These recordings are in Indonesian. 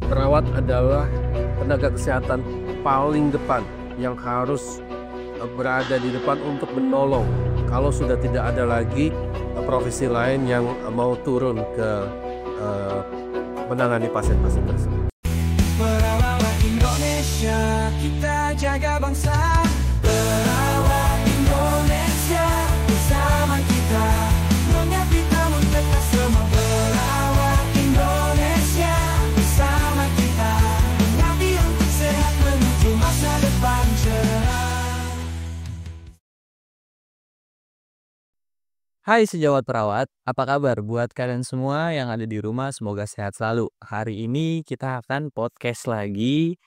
Perawat adalah tenaga kesehatan paling depan yang harus berada di depan untuk menolong kalau sudah tidak ada lagi profesi lain yang mau turun ke menangani pasien-pasien tersebut. Perawat Indonesia, kita jaga bangsa. Perawat Indonesia, bersama kita mengabdi namun tetap semua. Perawat Indonesia, bersama kita mengabdi untuk sehat menuju masa depan cerah. Hai sejawat perawat, apa kabar buat kalian semua yang ada di rumah? Semoga sehat selalu. Hari ini kita akan podcast lagi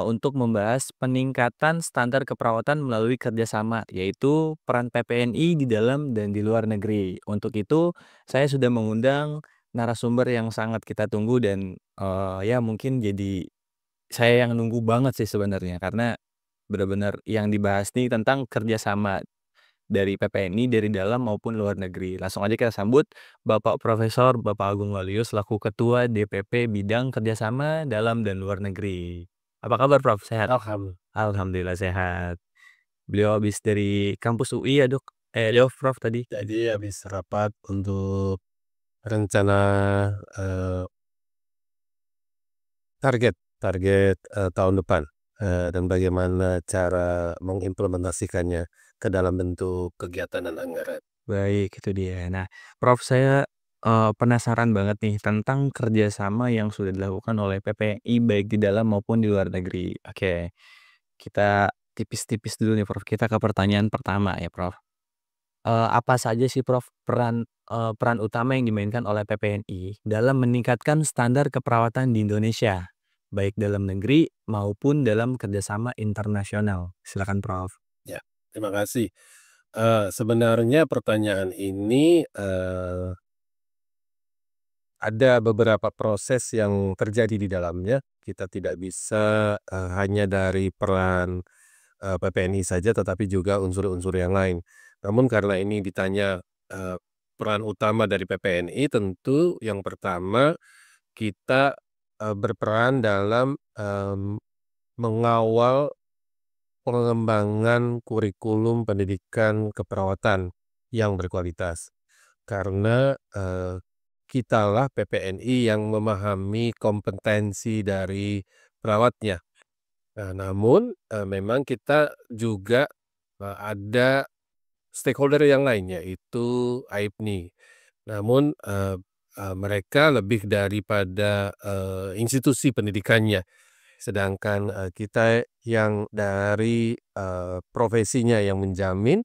untuk membahas peningkatan standar keperawatan melalui kerjasama, yaitu peran PPNI di dalam dan di luar negeri. Untuk itu, saya sudah mengundang narasumber yang sangat kita tunggu dan ya mungkin jadi saya yang nunggu banget sih sebenarnya karena benar-benar yang dibahas nih tentang kerjasama dari PPNI dari dalam maupun luar negeri. Langsung aja kita sambut Bapak Profesor Bapak Agung Waluyo selaku Ketua DPP Bidang Kerjasama Dalam dan Luar Negeri. Apa kabar Prof? Sehat? Alhamdulillah. Alhamdulillah sehat. Beliau habis dari kampus UI ya dok? Jauh Prof tadi? Jadi habis rapat untuk rencana target tahun depan dan bagaimana cara mengimplementasikannya ke dalam bentuk kegiatan dan anggaran. Baik, itu dia. Nah, Prof, saya penasaran banget nih tentang kerjasama yang sudah dilakukan oleh PPNI baik di dalam maupun di luar negeri. Oke, kita tipis-tipis dulu nih, Prof. Kita ke pertanyaan pertama ya, Prof. Apa saja sih, Prof, peran utama yang dimainkan oleh PPNI dalam meningkatkan standar keperawatan di Indonesia, baik dalam negeri maupun dalam kerjasama internasional? Silakan, Prof. Ya, terima kasih. Sebenarnya pertanyaan ini ada beberapa proses yang terjadi di dalamnya. Kita tidak bisa hanya dari peran PPNI saja, tetapi juga unsur-unsur yang lain. Namun karena ini ditanya peran utama dari PPNI, tentu yang pertama kita berperan dalam mengawal pengembangan kurikulum pendidikan keperawatan yang berkualitas. Karena kitalah PPNI yang memahami kompetensi dari perawatnya. Nah, namun memang kita juga ada stakeholder yang lain yaitu AIPNI. Namun mereka lebih daripada institusi pendidikannya. Sedangkan kita yang dari profesinya yang menjamin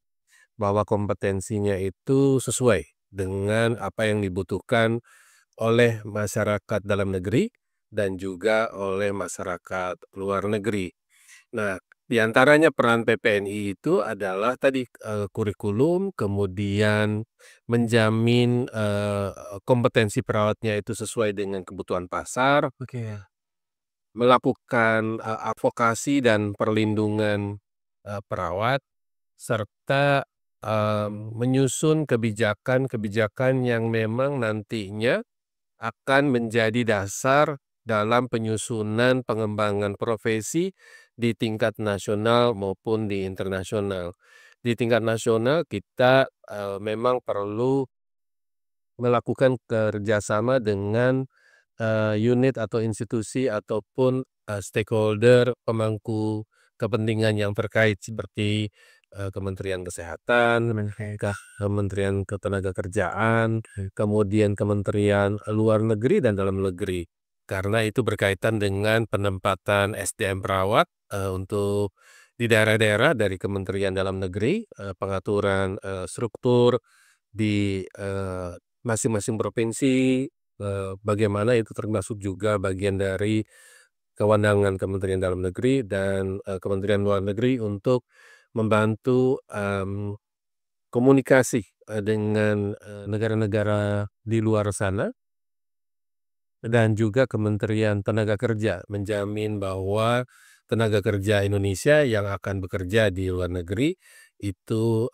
bahwa kompetensinya itu sesuai dengan apa yang dibutuhkan oleh masyarakat dalam negeri dan juga oleh masyarakat luar negeri. Nah, di antaranya peran PPNI itu adalah tadi kurikulum, kemudian menjamin kompetensi perawatnya itu sesuai dengan kebutuhan pasar, Oke. melakukan advokasi dan perlindungan perawat, serta menyusun kebijakan-kebijakan yang memang nantinya akan menjadi dasar dalam penyusunan pengembangan profesi di tingkat nasional maupun di internasional. Di tingkat nasional kita memang perlu melakukan kerjasama dengan unit atau institusi ataupun stakeholder pemangku kepentingan yang terkait seperti Kementerian Kesehatan, Kementerian Ketenagakerjaan, kemudian Kementerian Luar Negeri dan Dalam Negeri. Karena itu berkaitan dengan penempatan SDM perawat untuk di daerah-daerah dari Kementerian Dalam Negeri, pengaturan struktur di masing-masing provinsi, bagaimana itu termasuk juga bagian dari kewenangan Kementerian Dalam Negeri dan Kementerian Luar Negeri untuk membantu komunikasi dengan negara-negara di luar sana dan juga Kementerian Tenaga Kerja menjamin bahwa tenaga kerja Indonesia yang akan bekerja di luar negeri itu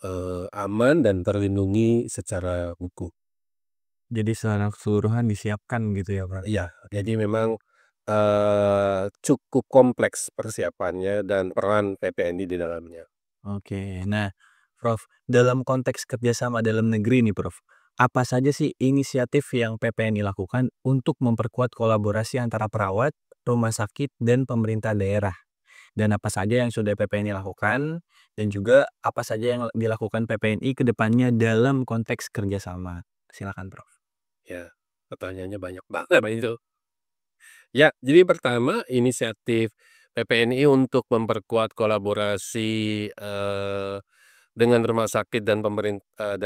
aman dan terlindungi secara hukum. Jadi secara keseluruhan disiapkan gitu ya, Prof? Iya, jadi memang cukup kompleks persiapannya dan peran PPNI di dalamnya. Oke. Nah, Prof, dalam konteks kerjasama dalam negeri nih, Prof, apa saja sih inisiatif yang PPNI lakukan untuk memperkuat kolaborasi antara perawat, rumah sakit, dan pemerintah daerah? Dan apa saja yang sudah PPNI lakukan, dan juga apa saja yang dilakukan PPNI ke depannya dalam konteks kerjasama? Silakan, Prof. Ya, pertanyaannya banyak banget itu. Ya, jadi pertama inisiatif PPNI untuk memperkuat kolaborasi, dengan rumah sakit dan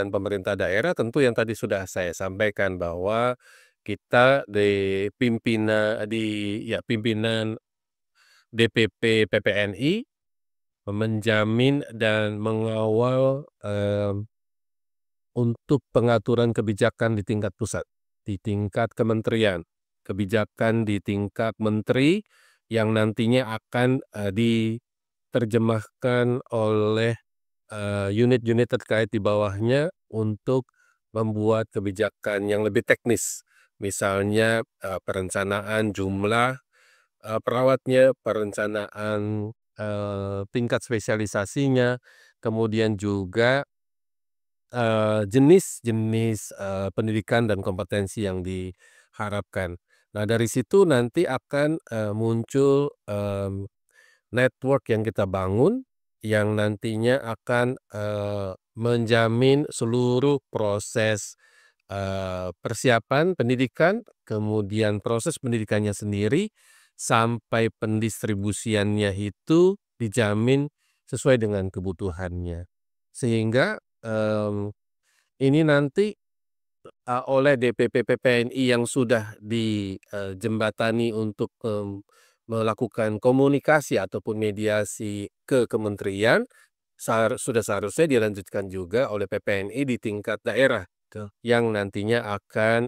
pemerintah daerah tentu yang tadi sudah saya sampaikan bahwa kita pimpinan DPP PPNI menjamin dan mengawal, untuk pengaturan kebijakan di tingkat pusat, di tingkat kementerian, kebijakan di tingkat menteri yang nantinya akan, diterjemahkan oleh, unit-unit terkait di bawahnya untuk membuat kebijakan yang lebih teknis. Misalnya, perencanaan jumlah, perawatnya, perencanaan, tingkat spesialisasinya, kemudian juga jenis-jenis, pendidikan dan kompetensi yang diharapkan. Nah, dari situ nanti akan, muncul, network yang kita bangun, yang nantinya akan, menjamin seluruh proses, persiapan pendidikan, kemudian proses pendidikannya sendiri, sampai pendistribusiannya itu dijamin sesuai dengan kebutuhannya. Sehingga, ini nanti, oleh DPP PPNI yang sudah dijembatani untuk, melakukan komunikasi ataupun mediasi ke kementerian, sudah seharusnya dilanjutkan juga oleh PPNI di tingkat daerah, Betul. yang nantinya akan,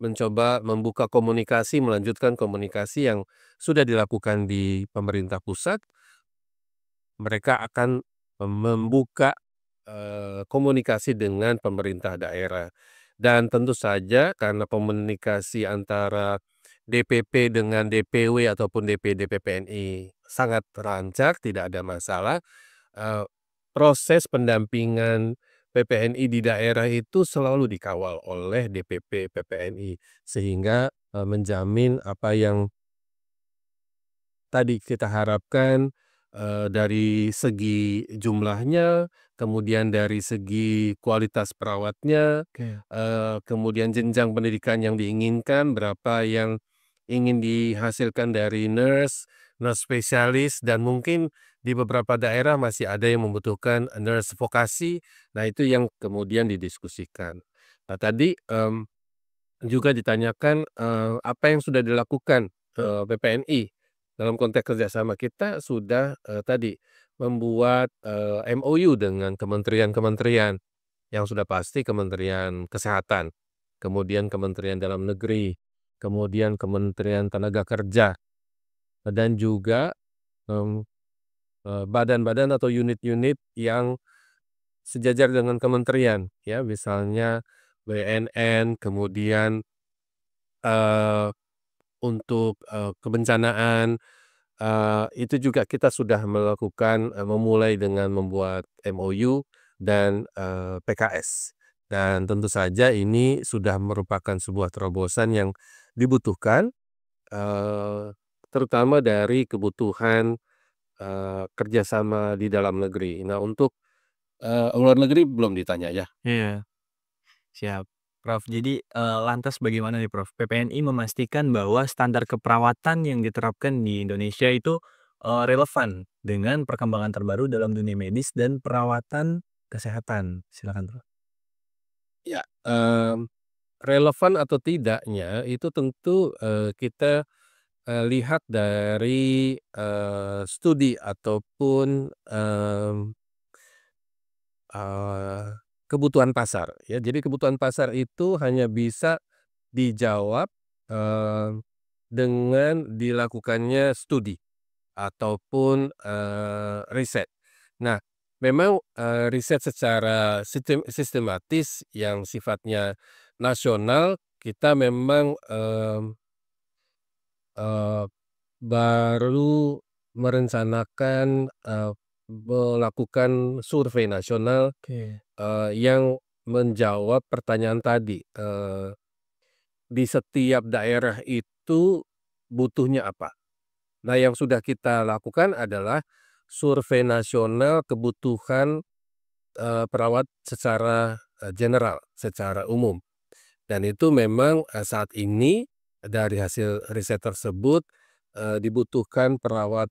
mencoba membuka komunikasi, melanjutkan komunikasi yang sudah dilakukan di pemerintah pusat. Mereka akan membuka, komunikasi dengan pemerintah daerah. Dan tentu saja karena komunikasi antara DPP dengan DPW ataupun DPD PPNI sangat lancar, tidak ada masalah, eee, proses pendampingan PPNI di daerah itu selalu dikawal oleh DPP PPNI. Sehingga, menjamin apa yang tadi kita harapkan, dari segi jumlahnya, kemudian dari segi kualitas perawatnya, Oke. kemudian jenjang pendidikan yang diinginkan, berapa yang ingin dihasilkan dari nurse spesialis, dan mungkin di beberapa daerah masih ada yang membutuhkan nurse vokasi. Nah, itu yang kemudian didiskusikan. Nah, tadi, juga ditanyakan, apa yang sudah dilakukan, PPNI dalam konteks kerjasama kita sudah, tadi membuat, MOU dengan kementerian-kementerian, yang sudah pasti Kementerian Kesehatan, kemudian Kementerian Dalam Negeri, kemudian Kementerian Tenaga Kerja, dan juga, mmm, badan-badan atau unit-unit yang sejajar dengan kementerian, ya, misalnya BNN, kemudian, eee untuk, kebencanaan, itu juga kita sudah melakukan, memulai dengan membuat MOU dan, PKS. Dan tentu saja ini sudah merupakan sebuah terobosan yang dibutuhkan, eee, terutama dari kebutuhan, kerjasama di dalam negeri. Nah, untuk, luar negeri belum ditanya ya? Iya. Siap, Prof. Jadi, lantas bagaimana nih, Prof, PPNI memastikan bahwa standar keperawatan yang diterapkan di Indonesia itu, relevan dengan perkembangan terbaru dalam dunia medis dan perawatan kesehatan? Silakan, Prof. Ya, relevan atau tidaknya itu tentu, kita, lihat dari, studi ataupun, eee, kebutuhan pasar, ya. Jadi kebutuhan pasar itu hanya bisa dijawab, eee, dengan dilakukannya studi ataupun, riset. Nah, memang, riset secara sistematis yang sifatnya nasional kita memang, eee, baru merencanakan, melakukan survei nasional, Oke. yang menjawab pertanyaan tadi, di setiap daerah itu butuhnya apa. Nah, yang sudah kita lakukan adalah survei nasional kebutuhan, perawat secara, general, secara umum. Dan itu memang, saat ini dari hasil riset tersebut, dibutuhkan perawat,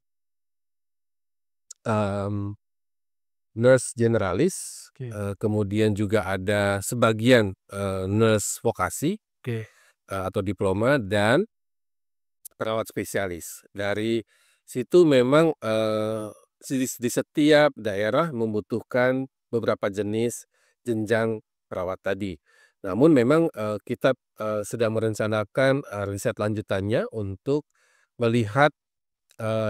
mmm, nurse generalis, Oke. kemudian juga ada sebagian, nurse vokasi, Oke. atau diploma dan perawat spesialis. Dari situ memang, di setiap daerah membutuhkan beberapa jenis jenjang perawat tadi. Namun memang, kita, sedang merencanakan, riset lanjutannya untuk melihat,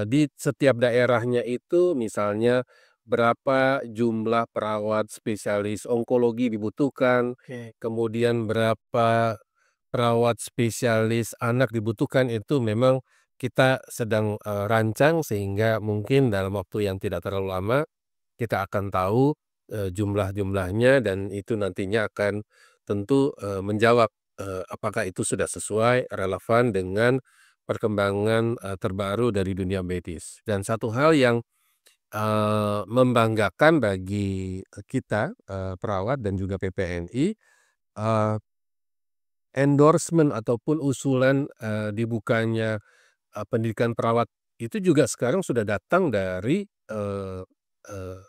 di setiap daerahnya itu misalnya berapa jumlah perawat spesialis onkologi dibutuhkan, Oke. kemudian berapa perawat spesialis anak dibutuhkan, itu memang kita sedang, rancang sehingga mungkin dalam waktu yang tidak terlalu lama kita akan tahu, jumlah-jumlahnya dan itu nantinya akan tentu, menjawab, apakah itu sudah sesuai, relevan dengan perkembangan, terbaru dari dunia medis. Dan satu hal yang, membanggakan bagi, kita, perawat dan juga PPNI, eee endorsement ataupun usulan, dibukanya, pendidikan perawat itu juga sekarang sudah datang dari, eee eee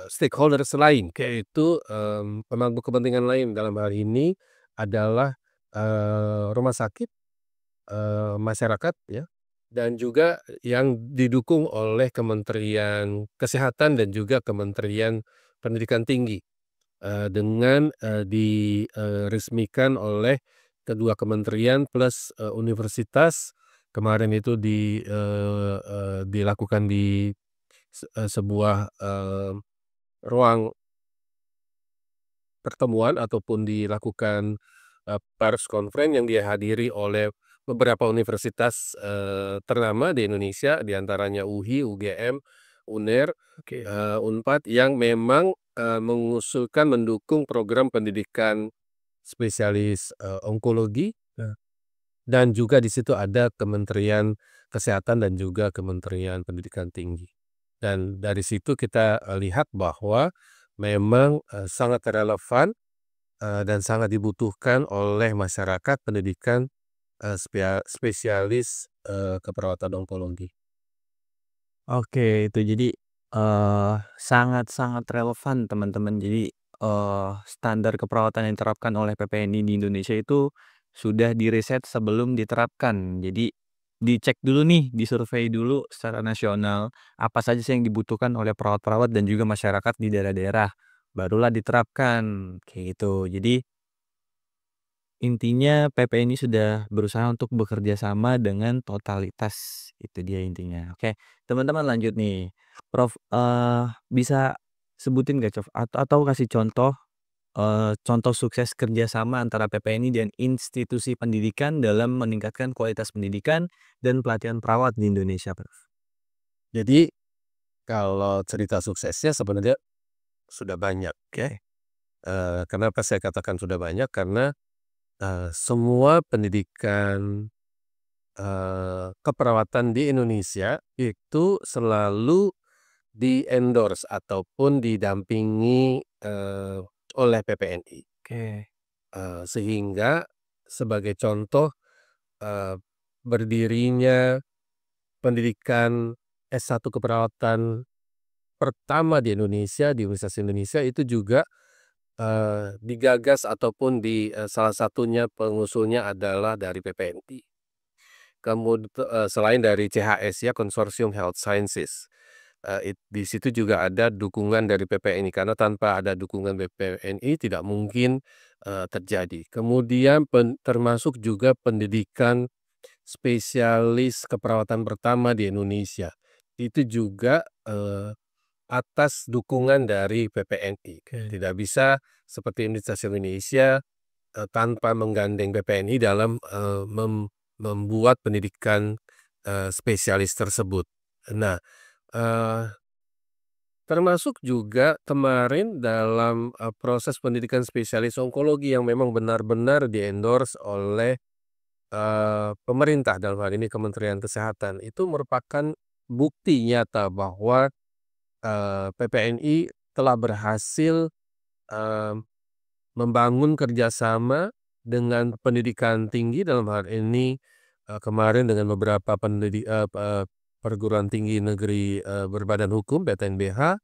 stakeholders lain, yaitu, pemangku kepentingan lain. Dalam hal ini adalah, rumah sakit, masyarakat ya, dan juga yang didukung oleh Kementerian Kesehatan dan juga Kementerian Pendidikan Tinggi. Dengan, diresmikan oleh kedua kementerian plus, universitas, kemarin itu dilakukan di sebuah, ruang pertemuan ataupun dilakukan, pers conference yang dihadiri oleh beberapa universitas, ternama di Indonesia, diantaranya UHI, UGM, UNER, Oke. Unpad yang memang, mengusulkan mendukung program pendidikan spesialis, onkologi, dan juga di situ ada Kementerian Kesehatan dan juga Kementerian Pendidikan Tinggi. Dan dari situ kita, lihat bahwa memang, sangat relevan, dan sangat dibutuhkan oleh masyarakat pendidikan, spesialis, keperawatan onkologi. Oke, itu jadi, sangat-sangat relevan teman-teman. Jadi, standar keperawatan yang diterapkan oleh PPNI di Indonesia itu sudah diriset sebelum diterapkan. Jadi, dicek dulu nih, disurvei dulu secara nasional, apa saja sih yang dibutuhkan oleh perawat-perawat dan juga masyarakat di daerah-daerah, barulah diterapkan, kayak gitu. Jadi intinya PPNI sudah berusaha untuk bekerja sama dengan totalitas, itu dia intinya. Oke, teman-teman lanjut nih. Prof, bisa sebutin nggak Cof, atau kasih contoh, contoh sukses kerjasama antara PPNI dan institusi pendidikan dalam meningkatkan kualitas pendidikan dan pelatihan perawat di Indonesia, Prof? Jadi kalau cerita suksesnya sebenarnya sudah banyak ya, Oke. kenapa saya katakan sudah banyak, karena, semua pendidikan, keperawatan di Indonesia itu selalu di-endorse ataupun didampingi, oleh PPNI. Oke. Sehingga sebagai contoh, eee, berdirinya pendidikan S1 keperawatan pertama di Indonesia, di Universitas Indonesia itu juga, digagas ataupun salah satunya pengusulnya adalah dari PPNI. Selain dari CHS ya, Konsorsium Health Sciences. Di situ juga ada dukungan dari PPNI, karena tanpa ada dukungan PPNI tidak mungkin, terjadi. Kemudian termasuk juga pendidikan spesialis keperawatan pertama di Indonesia. Itu juga, atas dukungan dari PPNI. Oke. Tidak bisa seperti Universitas Indonesia, tanpa menggandeng PPNI dalam, membuat pendidikan spesialis tersebut. Nah, termasuk juga kemarin dalam proses pendidikan spesialis onkologi yang memang benar-benar di-endorse oleh pemerintah, dalam hal ini Kementerian Kesehatan, itu merupakan bukti nyata bahwa PPNI telah berhasil membangun kerjasama dengan pendidikan tinggi, dalam hal ini kemarin dengan beberapa perguruan tinggi negeri berbadan hukum (PTNBH)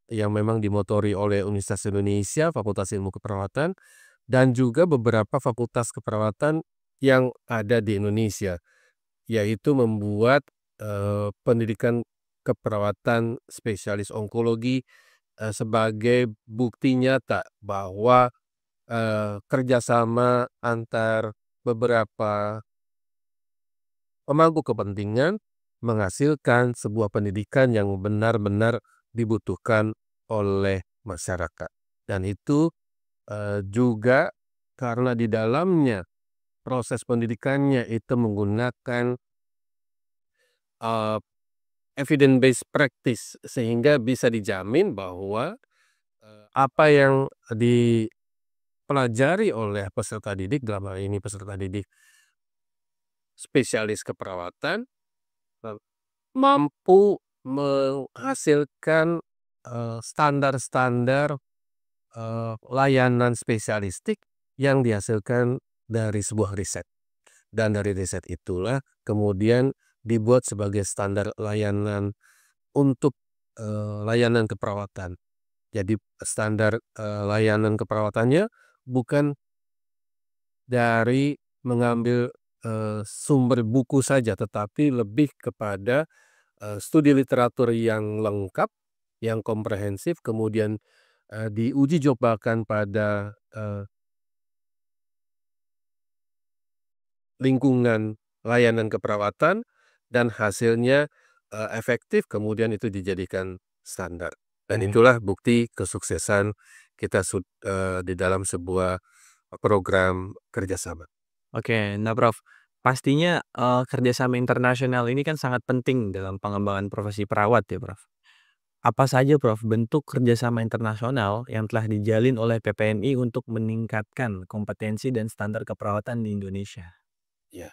yang memang dimotori oleh Universitas Indonesia, Fakultas Ilmu Keperawatan, dan juga beberapa fakultas keperawatan yang ada di Indonesia, yaitu membuat pendidikan keperawatan spesialis onkologi sebagai bukti nyata bahwa kerjasama antar beberapa pemangku kepentingan menghasilkan sebuah pendidikan yang benar-benar dibutuhkan oleh masyarakat. Dan itu juga karena di dalamnya proses pendidikannya itu menggunakan evidence based practice, sehingga bisa dijamin bahwa apa yang dipelajari oleh peserta didik, dalam hal ini peserta didik spesialis keperawatan, mampu menghasilkan standar-standar layanan spesialistik yang dihasilkan dari sebuah riset. Dan dari riset itulah kemudian dibuat sebagai standar layanan untuk layanan keperawatan. Jadi standar layanan keperawatannya bukan dari mengambil sumber buku saja, tetapi lebih kepada studi literatur yang lengkap, yang komprehensif, kemudian diuji cobakan pada lingkungan layanan keperawatan, dan hasilnya efektif, kemudian itu dijadikan standar. Dan itulah bukti kesuksesan kita di dalam sebuah program kerjasama. Oke, nah Prof, pastinya kerjasama internasional ini kan sangat penting dalam pengembangan profesi perawat ya Prof. Apa saja Prof bentuk kerjasama internasional yang telah dijalin oleh PPNI untuk meningkatkan kompetensi dan standar keperawatan di Indonesia? Ya.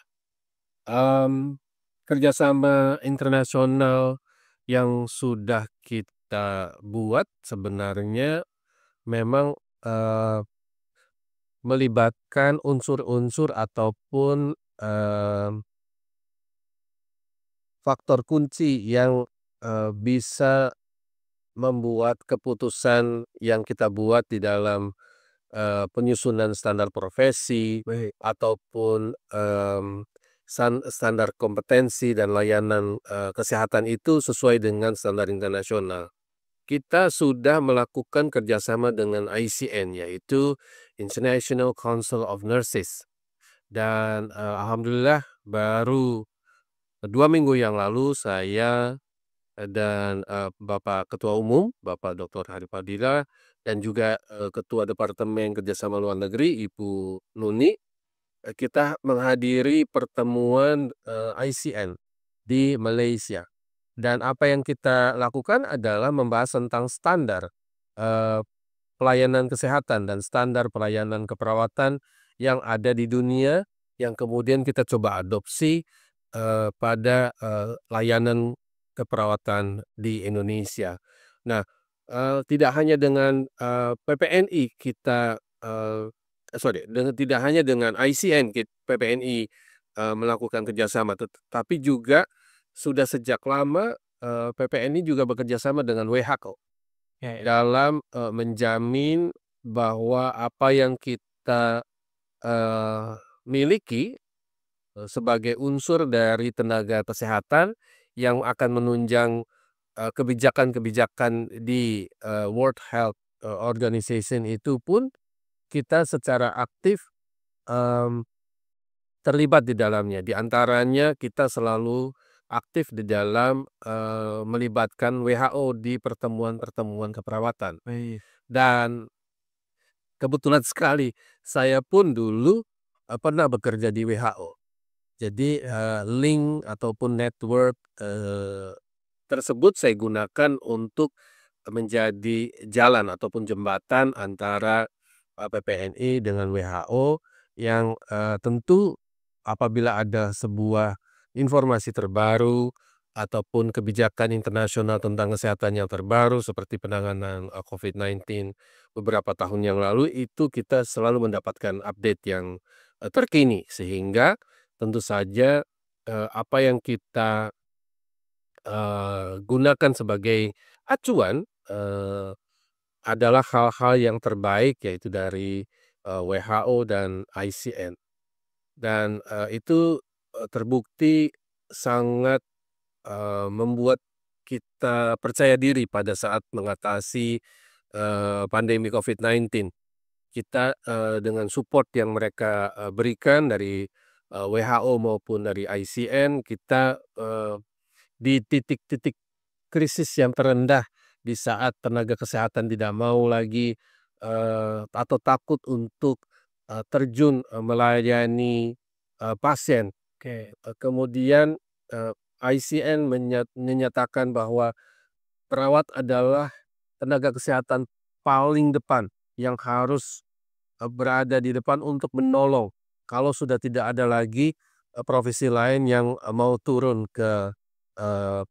Kerjasama internasional yang sudah kita buat sebenarnya memang melibatkan unsur-unsur ataupun faktor kunci yang bisa membuat keputusan yang kita buat di dalam penyusunan standar profesi, ataupun standar kompetensi dan layanan kesehatan itu sesuai dengan standar internasional. Kita sudah melakukan kerjasama dengan ICN, yaitu International Council of Nurses, dan alhamdulillah baru 2 minggu yang lalu saya dan Bapak Ketua Umum, Bapak Dr. Hari Fadila, dan juga Ketua Departemen Kerjasama Luar Negeri, Ibu Nuni, kita menghadiri pertemuan ICN di Malaysia. Dan apa yang kita lakukan adalah membahas tentang standar pelayanan kesehatan dan standar pelayanan keperawatan yang ada di dunia, yang kemudian kita coba adopsi pada layanan keperawatan di Indonesia. Nah, tidak hanya dengan PPNI kita tidak hanya dengan ICN PPNI melakukan kerjasama, tetapi juga sudah sejak lama PPNI juga bekerja sama dengan WHO dalam menjamin bahwa apa yang kita miliki sebagai unsur dari tenaga kesehatan yang akan menunjang kebijakan-kebijakan di World Health Organization itu pun kita secara aktif terlibat di dalamnya. Di antaranya kita selalu aktif di dalam melibatkan WHO di pertemuan-pertemuan keperawatan. Dan kebetulan sekali saya pun dulu pernah bekerja di WHO. Jadi, link ataupun network, tersebut saya gunakan untuk menjadi jalan ataupun jembatan antara, PPNI dengan WHO yang, tentu apabila ada sebuah informasi terbaru ataupun kebijakan internasional tentang kesehatan yang terbaru seperti penanganan, COVID-19 beberapa tahun yang lalu, itu kita selalu mendapatkan update yang, terkini. Sehingga tentu saja, apa yang kita, gunakan sebagai acuan, adalah hal-hal yang terbaik yaitu dari, WHO dan ICN. Dan, itu, terbukti sangat, membuat kita percaya diri pada saat mengatasi, pandemi COVID-19. Kita, dengan support yang mereka, berikan dari, WHO maupun dari ICN, kita, di titik-titik krisis yang terendah, di saat tenaga kesehatan tidak mau lagi, atau takut untuk, terjun, melayani, pasien. Kemudian, ICN menyatakan bahwa perawat adalah tenaga kesehatan paling depan yang harus, berada di depan untuk menolong kalau sudah tidak ada lagi, profesi lain yang, mau turun ke, eee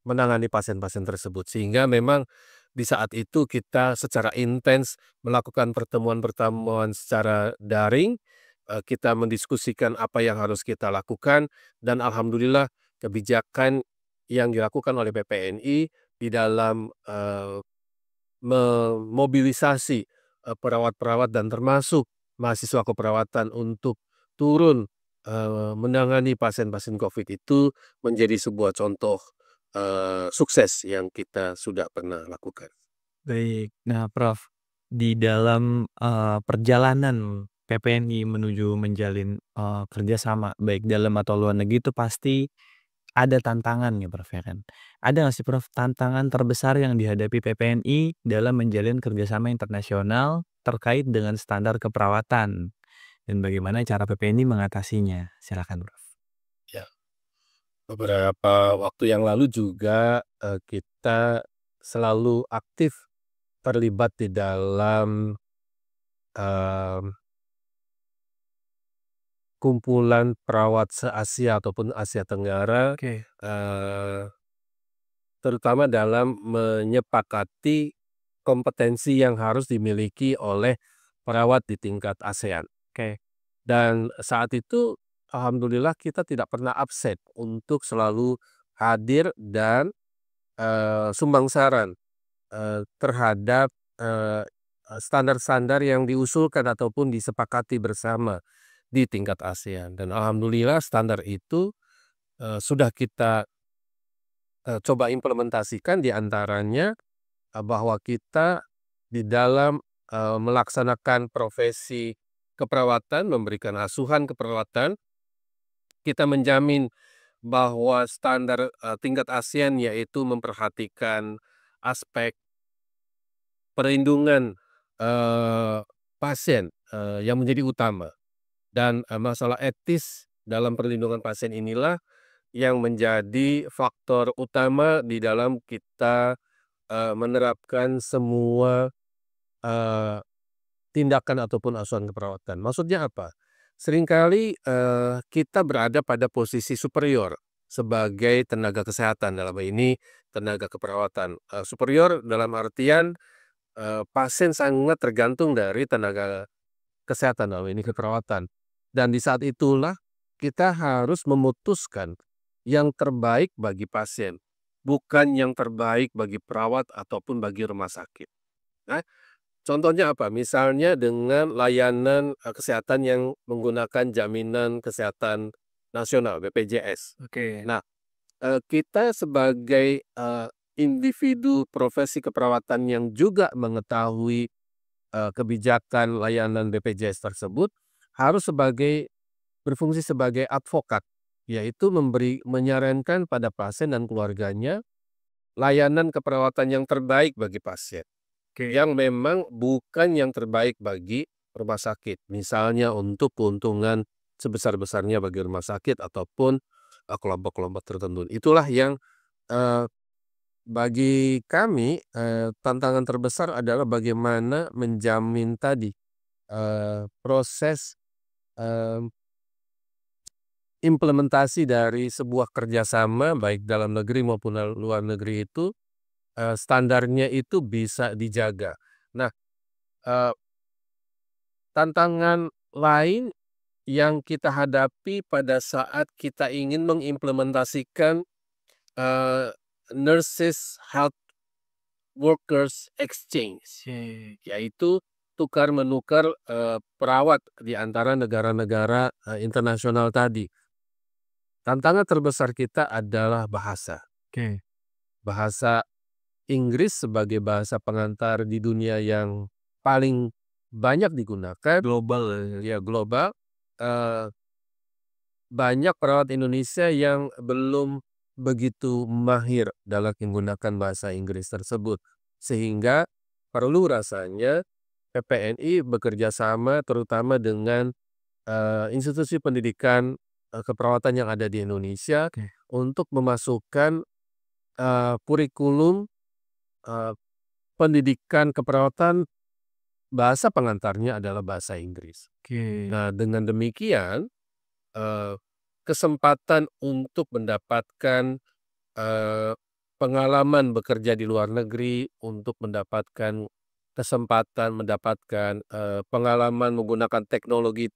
menangani pasien-pasien tersebut. Sehingga memang di saat itu kita secara intens melakukan pertemuan-pertemuan secara daring, kita mendiskusikan apa yang harus kita lakukan dan alhamdulillah kebijakan yang dilakukan oleh PPNI di dalam, memobilisasi, perawat-perawat dan termasuk mahasiswa keperawatan untuk turun, menangani pasien-pasien COVID itu menjadi sebuah contoh, sukses yang kita sudah pernah lakukan. Baik. Nah, Prof, di dalam, perjalanan PPNI menuju menjalin, kerjasama baik dalam atau luar negeri itu pasti ada tantangan ya, Prof, ya kan. Ada nggak sih, Prof, tantangan terbesar yang dihadapi PPNI dalam menjalin kerjasama internasional terkait dengan standar keperawatan? Dan bagaimana cara PPNI mengatasinya? Silakan, Prof. Ya, beberapa waktu yang lalu juga, kita selalu aktif terlibat di dalam, mmm, kumpulan perawat se-Asia ataupun Asia Tenggara, Oke. eee, terutama dalam menyepakati kompetensi yang harus dimiliki oleh perawat di tingkat ASEAN. Oke. Dan saat itu alhamdulillah kita tidak pernah absen untuk selalu hadir dan, sumbang saran, terhadap, standar-standar yang diusulkan ataupun disepakati bersama di tingkat ASEAN. Dan alhamdulillah standar itu, sudah kita, coba implementasikan di antaranya, bahwa kita di dalam, melaksanakan profesi keperawatan, memberikan asuhan keperawatan, kita menjamin bahwa standar, tingkat ASEAN yaitu memperhatikan aspek perlindungan, pasien, yang menjadi utama dan, masalah etis dalam perlindungan pasien inilah yang menjadi faktor utama di dalam kita, menerapkan semua, eee, tindakan ataupun asuhan keperawatan. Maksudnya apa? Seringkali, kita berada pada posisi superior sebagai tenaga kesehatan, dalam hal ini tenaga keperawatan. Superior dalam artian, pasien sangat tergantung dari tenaga kesehatan, dalam hal ini keperawatan. Dan di saat itulah kita harus memutuskan yang terbaik bagi pasien, bukan yang terbaik bagi perawat ataupun bagi rumah sakit. Nah, contohnya apa? Misalnya dengan layanan, kesehatan yang menggunakan jaminan kesehatan nasional BPJS. Oke. Nah, kita sebagai, individu profesi keperawatan yang juga mengetahui, kebijakan layanan BPJS tersebut harus berfungsi sebagai advokat, yaitu menyarankan pada pasien dan keluarganya layanan keperawatan yang terbaik bagi pasien. Oke. Yang memang bukan yang terbaik bagi rumah sakit. Misalnya untuk keuntungan sebesar-besarnya bagi rumah sakit ataupun kelompok-kelompok tertentu. Itulah yang bagi kami tantangan terbesar adalah bagaimana menjamin tadi proses implementasi dari sebuah kerjasama baik dalam negeri maupun luar negeri itu standarnya itu bisa dijaga. Nah, tantangan lain yang kita hadapi pada saat kita ingin mengimplementasikan Nurses Health Workers Exchange, yaitu tukar-menukar perawat di antara negara-negara internasional tadi. Tantangan terbesar kita adalah bahasa. Bahasa Inggris sebagai bahasa pengantar di dunia yang paling banyak digunakan, Global ya global, banyak perawat Indonesia yang belum begitu mahir dalam menggunakan bahasa Inggris tersebut. Sehingga perlu rasanya PPNI bekerja sama terutama dengan institusi pendidikan keperawatan yang ada di Indonesia untuk memasukkan kurikulum pendidikan keperawatan bahasa pengantarnya adalah bahasa Inggris. Nah, dengan demikian kesempatan untuk mendapatkan pengalaman bekerja di luar negeri, untuk mendapatkan kesempatan mendapatkan pengalaman menggunakan teknologi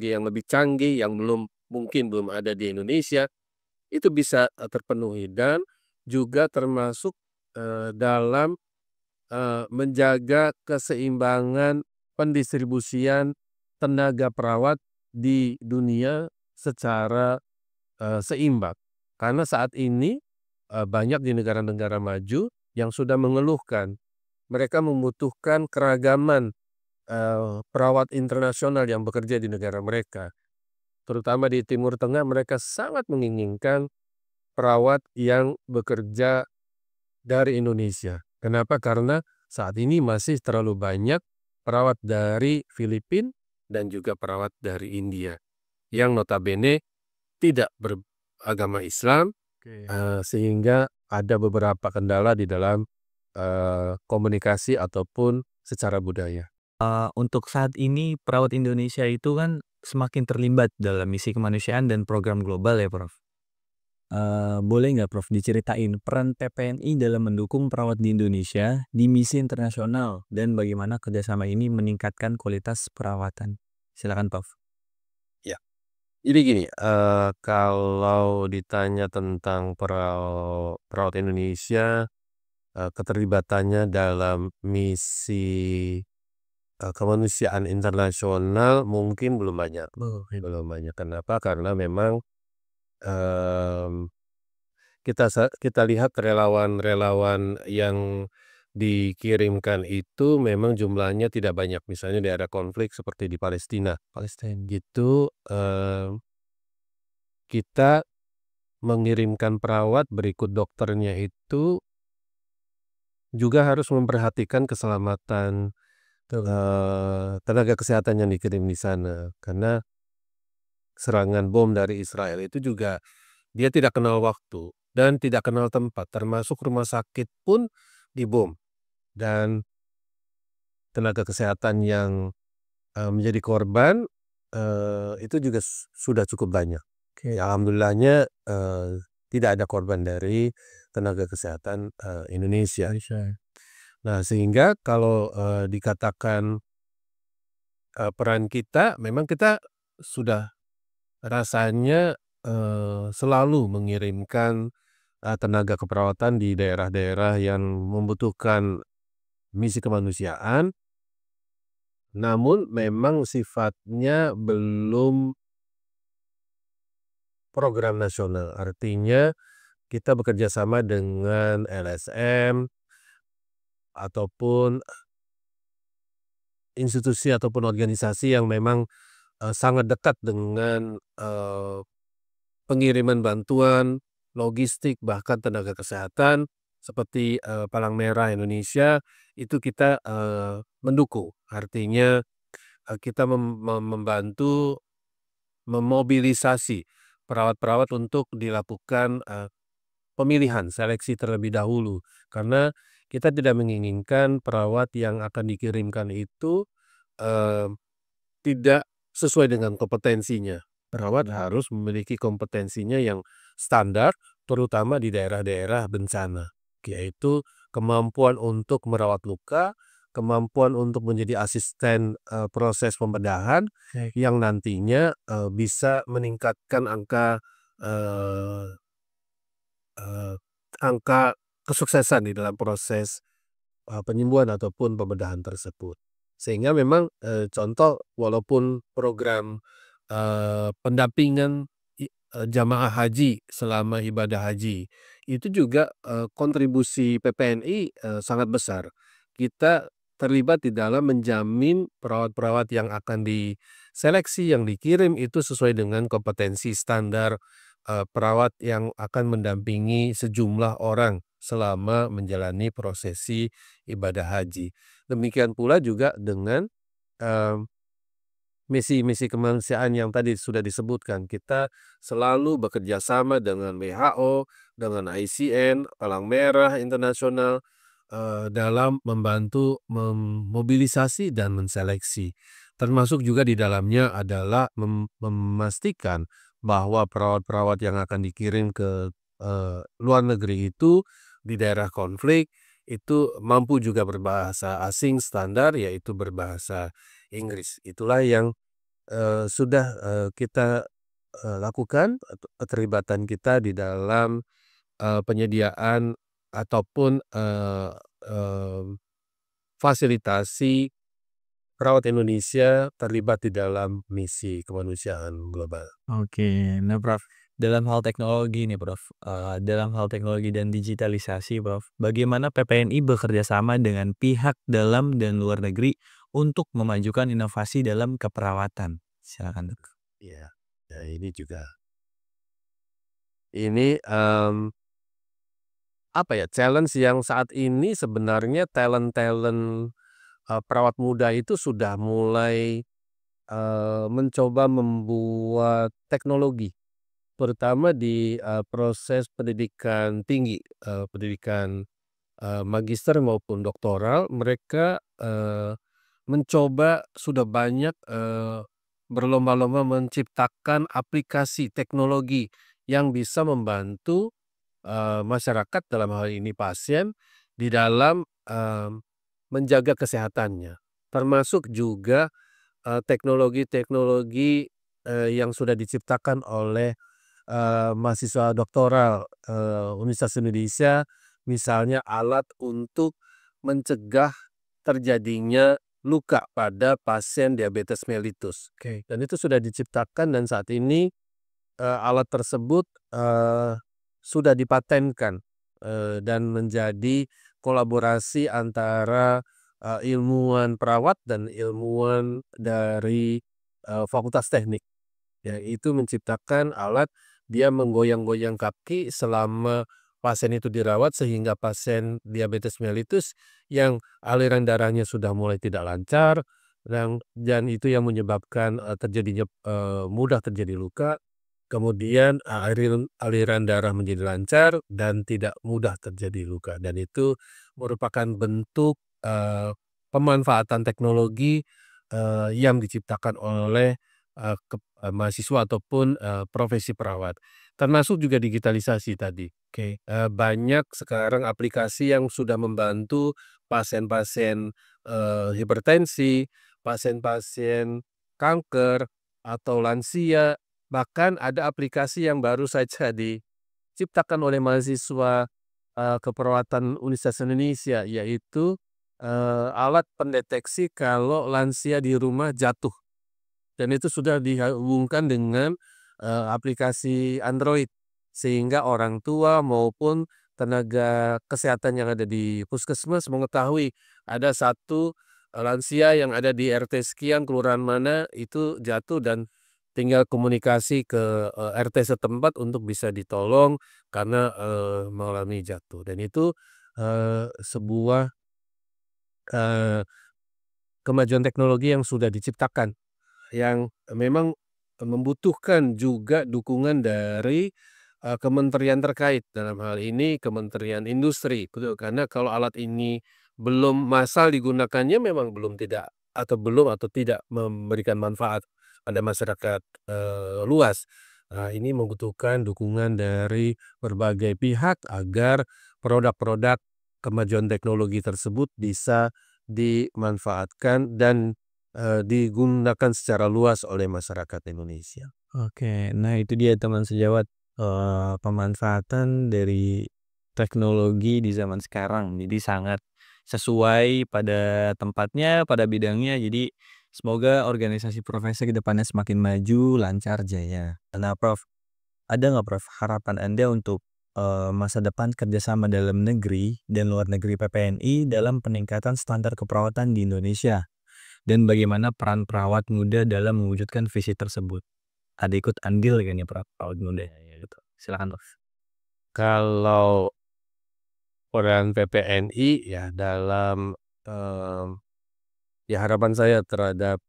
yang lebih canggih yang mungkin belum ada di Indonesia, itu bisa terpenuhi dan juga termasuk dalam menjaga keseimbangan pendistribusian tenaga perawat di dunia secara seimbang. Karena saat ini banyak di negara-negara maju yang sudah mengeluhkan mereka membutuhkan keragaman perawat internasional yang bekerja di negara mereka. Terutama di Timur Tengah mereka sangat menginginkan perawat yang bekerja dari Indonesia. Kenapa? Karena saat ini masih terlalu banyak perawat dari Filipina dan juga perawat dari India yang notabene tidak beragama Islam, sehingga ada beberapa kendala di dalam komunikasi ataupun secara budaya. Untuk saat ini perawat Indonesia itu kan semakin terlibat dalam misi kemanusiaan dan program global ya, Prof. Boleh nggak Prof diceritain peran PPNI dalam mendukung perawat di Indonesia di misi internasional dan bagaimana kerjasama ini meningkatkan kualitas perawatan? Silakan Prof. Ya, jadi gini, kalau ditanya tentang perawat Indonesia, keterlibatannya dalam misi kemanusiaan internasional mungkin belum banyak. Kenapa? Karena memang kita lihat relawan-relawan yang dikirimkan itu memang jumlahnya tidak banyak. Misalnya di daerah konflik seperti di Palestina gitu, kita mengirimkan perawat berikut dokternya itu juga harus memperhatikan keselamatan tenaga kesehatan yang dikirim di sana. Karena serangan bom dari Israel itu juga dia tidak kenal waktu dan tidak kenal tempat, termasuk rumah sakit pun dibom. Dan tenaga kesehatan yang menjadi korban itu juga sudah cukup banyak. Alhamdulillahnya tidak ada korban dari tenaga kesehatan Indonesia. Nah, sehingga kalau dikatakan peran kita, memang kita sudah rasanya selalu mengirimkan tenaga keperawatan di daerah-daerah yang membutuhkan misi kemanusiaan, namun memang sifatnya belum program nasional. Artinya kita bekerja sama dengan LSM ataupun institusi ataupun organisasi yang memang sangat dekat dengan pengiriman bantuan, logistik, bahkan tenaga kesehatan seperti Palang Merah Indonesia itu kita mendukung. Artinya kita membantu memobilisasi perawat-perawat untuk dilakukan pemilihan, seleksi terlebih dahulu. Karena kita tidak menginginkan perawat yang akan dikirimkan itu eee, tidak sesuai dengan kompetensinya. Perawat harus memiliki kompetensinya yang standar, terutama di daerah-daerah bencana, yaitu kemampuan untuk merawat luka, kemampuan untuk menjadi asisten proses pembedahan yang nantinya bisa meningkatkan eee eee, angka kesuksesan di dalam proses penyembuhan ataupun pembedahan tersebut. Sehingga memang contoh walaupun program pendampingan jamaah haji selama ibadah haji, itu juga kontribusi PPNI sangat besar. Kita terlibat di dalam menjamin perawat-perawat yang akan diseleksi, yang dikirim itu sesuai dengan kompetensi standar perawat yang akan mendampingi sejumlah orang selama menjalani prosesi ibadah haji. Demikian pula juga dengan eee misi-misi kemanusiaan yang tadi sudah disebutkan, kita selalu bekerja sama dengan WHO, dengan ICN, Palang Merah Internasional, dalam membantu memobilisasi dan menseleksi. Termasuk juga di dalamnya adalah memastikan bahwa perawat-perawat yang akan dikirim ke luar negeri itu, di daerah konflik, itu mampu juga berbahasa asing standar, yaitu berbahasa Inggris. Itulah yang sudah kita lakukan keterlibatan kita di dalam penyediaan ataupun fasilitasi perawat Indonesia terlibat di dalam misi kemanusiaan global. Oke. Nah, Prof, dalam hal teknologi nih, Prof, dalam hal teknologi dan digitalisasi, Prof, bagaimana PPNI bekerja sama dengan pihak dalam dan luar negeri untuk memajukan inovasi dalam keperawatan? Silakan, Dok. Iya, ya ini juga. Ini apa ya, challenge yang saat ini sebenarnya talent-talent perawat muda itu sudah mulai mencoba membuat teknologi, terutama di proses pendidikan tinggi, pendidikan magister maupun doktoral. Mereka mencoba sudah banyak berlomba-lomba menciptakan aplikasi teknologi yang bisa membantu masyarakat, dalam hal ini pasien, di dalam menjaga kesehatannya. Termasuk juga teknologi-teknologi yang sudah diciptakan oleh mahasiswa doktoral Universitas Indonesia, misalnya alat untuk mencegah terjadinya luka pada pasien diabetes mellitus. Dan itu sudah diciptakan dan saat ini alat tersebut sudah dipatenkan dan menjadi kolaborasi antara ilmuwan perawat dan ilmuwan dari fakultas teknik. Ya, itu menciptakan alat, dia menggoyang-goyang kaki selama pasien itu dirawat sehingga pasien diabetes mellitus yang aliran darahnya sudah mulai tidak lancar dan itu yang menyebabkan terjadinya mudah terjadi luka. Kemudian aliran darah menjadi lancar dan tidak mudah terjadi luka, dan itu merupakan bentuk pemanfaatan teknologi yang diciptakan oleh mahasiswa ataupun profesi perawat. Termasuk juga digitalisasi tadi. Banyak sekarang aplikasi yang sudah membantu pasien-pasien hipertensi, pasien-pasien kanker, atau lansia. Bahkan ada aplikasi yang baru saja diciptakan oleh mahasiswa keperawatan Universitas Indonesia, yaitu alat pendeteksi kalau lansia di rumah jatuh. Dan itu sudah dihubungkan dengan aplikasi Android, sehingga orang tua maupun tenaga kesehatan yang ada di puskesmas mengetahui ada satu lansia yang ada di RT sekian, kelurahan mana, itu jatuh, dan tinggal komunikasi ke RT setempat untuk bisa ditolong karena mengalami jatuh. Dan itu sebuah eee, kemajuan teknologi yang sudah diciptakan, yang memang membutuhkan juga dukungan dari kementerian terkait, dalam hal ini Kementerian Industri, betul. Karena kalau alat ini belum massal digunakannya memang belum atau tidak memberikan manfaat pada masyarakat luas. Nah, ini membutuhkan dukungan dari berbagai pihak agar produk-produk kemajuan teknologi tersebut bisa dimanfaatkan dan digunakan secara luas oleh masyarakat Indonesia. Oke, nah itu dia teman sejawat, pemanfaatan dari teknologi di zaman sekarang. Jadi sangat sesuai pada tempatnya, pada bidangnya. Jadi semoga organisasi profesi ke depannya semakin maju, lancar, jaya. Nah, Prof, ada nggak Prof harapan Anda untuk masa depan kerjasama dalam negeri dan luar negeri PPNI dalam peningkatan standar keperawatan di Indonesia? Dan bagaimana peran perawat muda dalam mewujudkan visi tersebut? Ada ikut andil kan ya perawat muda ya gitu. Silakan Prof. Kalau peran PPNI ya dalam, ya harapan saya terhadap,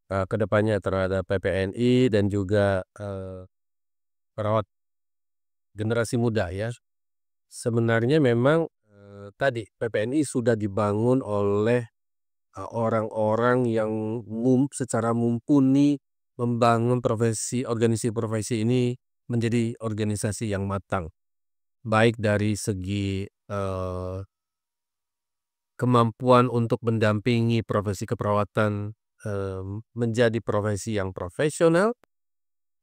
ke depannya terhadap PPNI dan juga, perawat generasi muda ya. Sebenarnya memang, tadi PPNI sudah dibangun oleh orang-orang yang secara mumpuni membangun organisasi profesi ini menjadi organisasi yang matang. Baik dari segi kemampuan untuk mendampingi profesi keperawatan menjadi profesi yang profesional,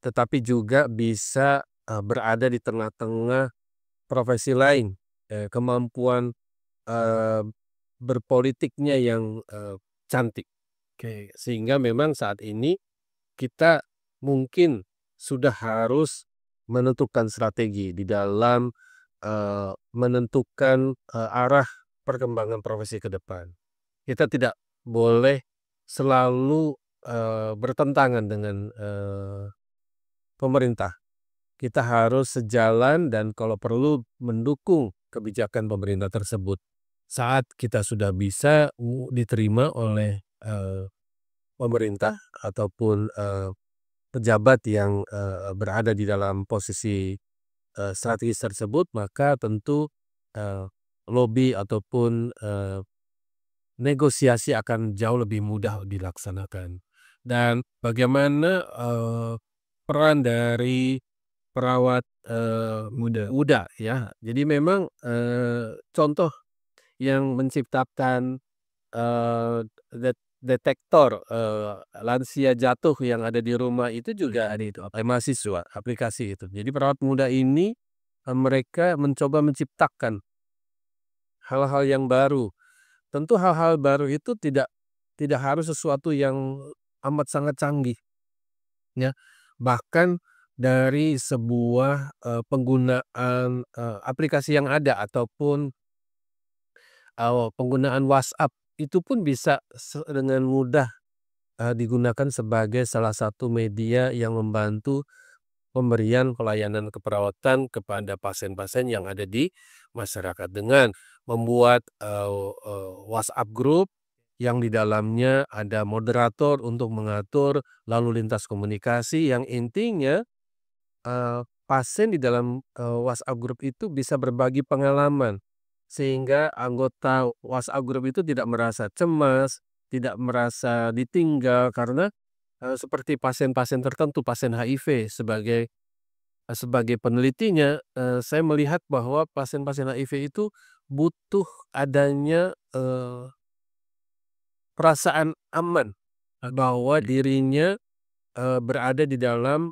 tetapi juga bisa berada di tengah-tengah profesi lain, kemampuan berpolitiknya yang cantik. Oke, sehingga memang saat ini kita mungkin sudah harus menentukan strategi di dalam menentukan arah perkembangan profesi ke depan. Kita tidak boleh selalu bertentangan dengan pemerintah. Kita harus sejalan dan kalau perlu mendukung kebijakan pemerintah tersebut. Saat kita sudah bisa diterima oleh pemerintah ataupun pejabat yang berada di dalam posisi strategis tersebut, maka tentu lobi ataupun negosiasi akan jauh lebih mudah dilaksanakan. Dan bagaimana peran dari perawat muda ya. Jadi memang contoh yang menciptakan detektor lansia jatuh yang ada di rumah itu juga ada itu mahasiswa, aplikasi itu. Jadi perawat muda ini mereka mencoba menciptakan hal-hal yang baru. Tentu hal-hal baru itu tidak harus sesuatu yang amat sangat canggih ya. Bahkan dari sebuah penggunaan aplikasi yang ada ataupun penggunaan WhatsApp itu pun bisa dengan mudah digunakan sebagai salah satu media yang membantu pemberian pelayanan keperawatan kepada pasien-pasien yang ada di masyarakat dengan membuat WhatsApp group yang di dalamnya ada moderator untuk mengatur lalu lintas komunikasi yang intinya pasien di dalam WhatsApp group itu bisa berbagi pengalaman. Sehingga anggota WhatsApp group itu tidak merasa cemas, tidak merasa ditinggal karena seperti pasien-pasien tertentu, pasien HIV sebagai penelitinya, saya melihat bahwa pasien-pasien HIV itu butuh adanya perasaan aman bahwa dirinya berada di dalam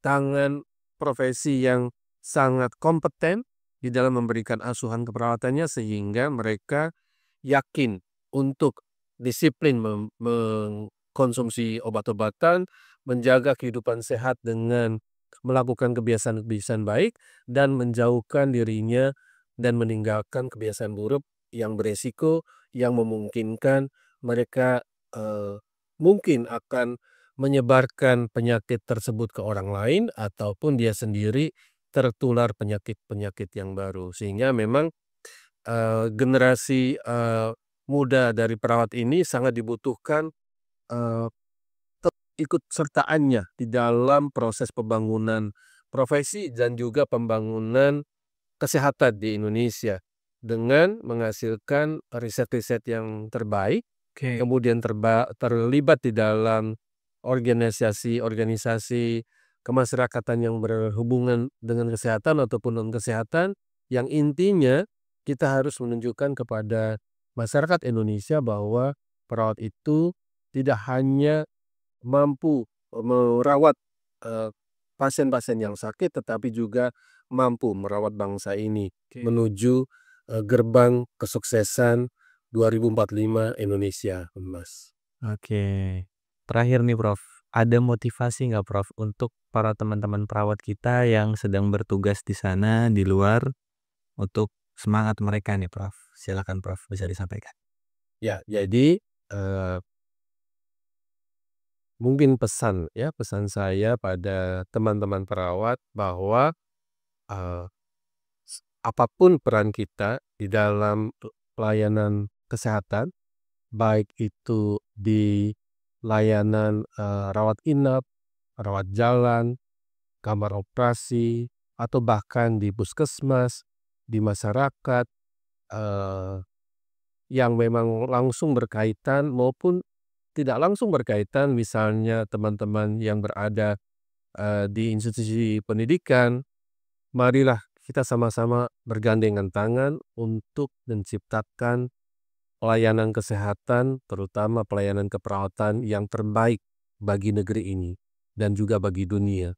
tangan profesi yang sangat kompeten di dalam memberikan asuhan keperawatannya sehingga mereka yakin untuk disiplin mengkonsumsi obat-obatan, menjaga kehidupan sehat dengan melakukan kebiasaan-kebiasaan baik dan menjauhkan dirinya dan meninggalkan kebiasaan buruk yang beresiko yang memungkinkan mereka mungkin akan menyebarkan penyakit tersebut ke orang lain ataupun dia sendiri tertular penyakit-penyakit yang baru. Sehingga memang generasi muda dari perawat ini sangat dibutuhkan ikut sertaannya di dalam proses pembangunan profesi dan juga pembangunan kesehatan di Indonesia dengan menghasilkan riset-riset yang terbaik, Oke. kemudian terlibat di dalam organisasi-organisasi kemasyarakatan yang berhubungan dengan kesehatan ataupun non-kesehatan, yang intinya kita harus menunjukkan kepada masyarakat Indonesia bahwa perawat itu tidak hanya mampu merawat, pasien-pasien yang sakit, tetapi juga mampu merawat bangsa ini Oke. menuju, gerbang kesuksesan 2045 Indonesia Emas. Oke. Terakhir nih Prof, ada motivasi nggak Prof untuk para teman-teman perawat kita yang sedang bertugas di sana, di luar, untuk semangat mereka nih Prof? Silakan Prof, bisa disampaikan. Ya, jadi, mungkin pesan saya pada teman-teman perawat bahwa, eee, apapun peran kita di dalam pelayanan kesehatan, baik itu di layanan, rawat inap, rawat jalan, kamar operasi, atau bahkan di puskesmas, di masyarakat, eee, yang memang langsung berkaitan maupun tidak langsung berkaitan, misalnya teman-teman yang berada, di institusi pendidikan, marilah kita sama-sama bergandengan tangan untuk menciptakan pelayanan kesehatan, terutama pelayanan keperawatan yang terbaik bagi negeri ini dan juga bagi dunia.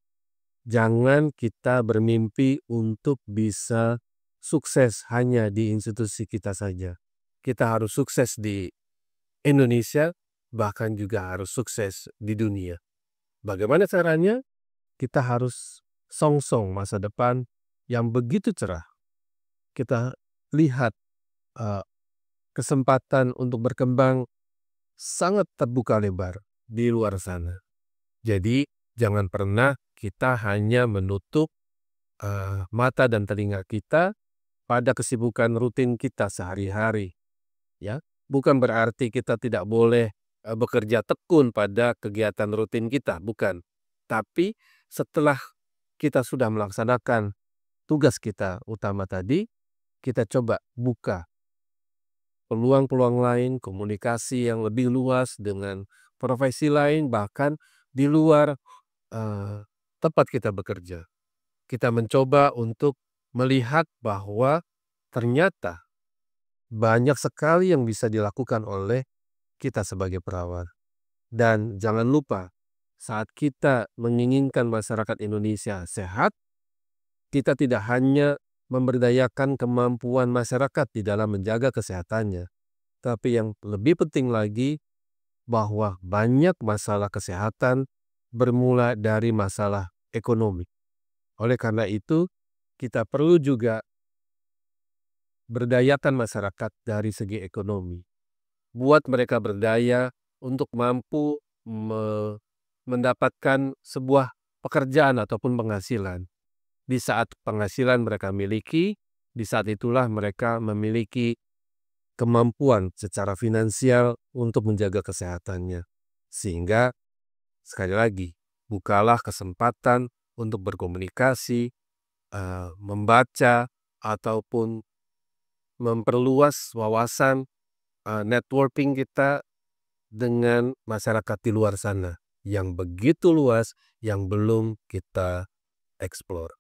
Jangan kita bermimpi untuk bisa sukses hanya di institusi kita saja. Kita harus sukses di Indonesia, bahkan juga harus sukses di dunia. Bagaimana caranya? Kita harus songsong masa depan yang begitu cerah. Kita lihat, eee, kesempatan untuk berkembang sangat terbuka lebar di luar sana. Jadi jangan pernah kita hanya menutup, mata dan telinga kita pada kesibukan rutin kita sehari-hari, ya. Bukan berarti kita tidak boleh, bekerja tekun pada kegiatan rutin kita, bukan. Tapi setelah kita sudah melaksanakan tugas kita utama tadi, kita coba buka peluang-peluang lain, komunikasi yang lebih luas dengan profesi lain, bahkan di luar, tempat kita bekerja. Kita mencoba untuk melihat bahwa ternyata banyak sekali yang bisa dilakukan oleh kita sebagai perawat. Dan jangan lupa, saat kita menginginkan masyarakat Indonesia sehat, kita tidak hanya memberdayakan kemampuan masyarakat di dalam menjaga kesehatannya, tapi yang lebih penting lagi bahwa banyak masalah kesehatan bermula dari masalah ekonomi. Oleh karena itu, kita perlu juga berdayakan masyarakat dari segi ekonomi. Buat mereka berdaya untuk mampu mendapatkan sebuah pekerjaan ataupun penghasilan. Di saat penghasilan mereka miliki, di saat itulah mereka memiliki kemampuan secara finansial untuk menjaga kesehatannya. Sehingga, sekali lagi, bukalah kesempatan untuk berkomunikasi, membaca, ataupun memperluas wawasan, networking kita dengan masyarakat di luar sana yang begitu luas yang belum kita eksplor.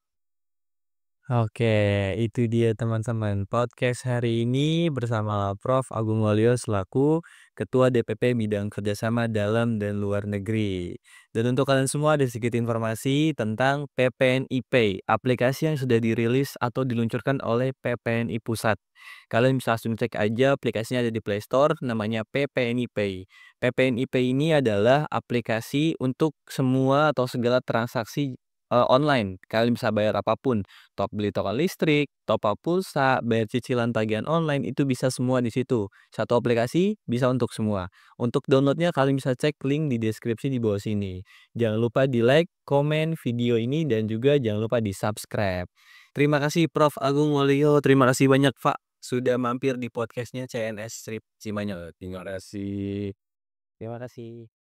Oke, itu dia teman-teman. Podcast hari ini bersama Prof. Agung Waluyo selaku Ketua DPP Bidang Kerjasama Dalam dan Luar Negeri. Dan untuk kalian semua ada sedikit informasi tentang PPNI Pay, aplikasi yang sudah dirilis atau diluncurkan oleh PPNI Pusat. Kalian bisa langsung cek aja aplikasinya ada di Play Store, namanya PPNI Pay. PPNI Pay ini adalah aplikasi untuk semua atau segala transaksi online. Kalian bisa bayar apapun. Beli token listrik, top up pulsa, bayar cicilan tagihan online, itu bisa semua di situ. Satu aplikasi bisa untuk semua. Untuk downloadnya kalian bisa cek link di deskripsi di bawah sini. Jangan lupa di like, komen video ini, dan juga jangan lupa di subscribe. Terima kasih Prof. Agung Waluyo, terima kasih banyak Pak sudah mampir di podcastnya CNS Strip Cimanyo. Terima kasih. Terima kasih.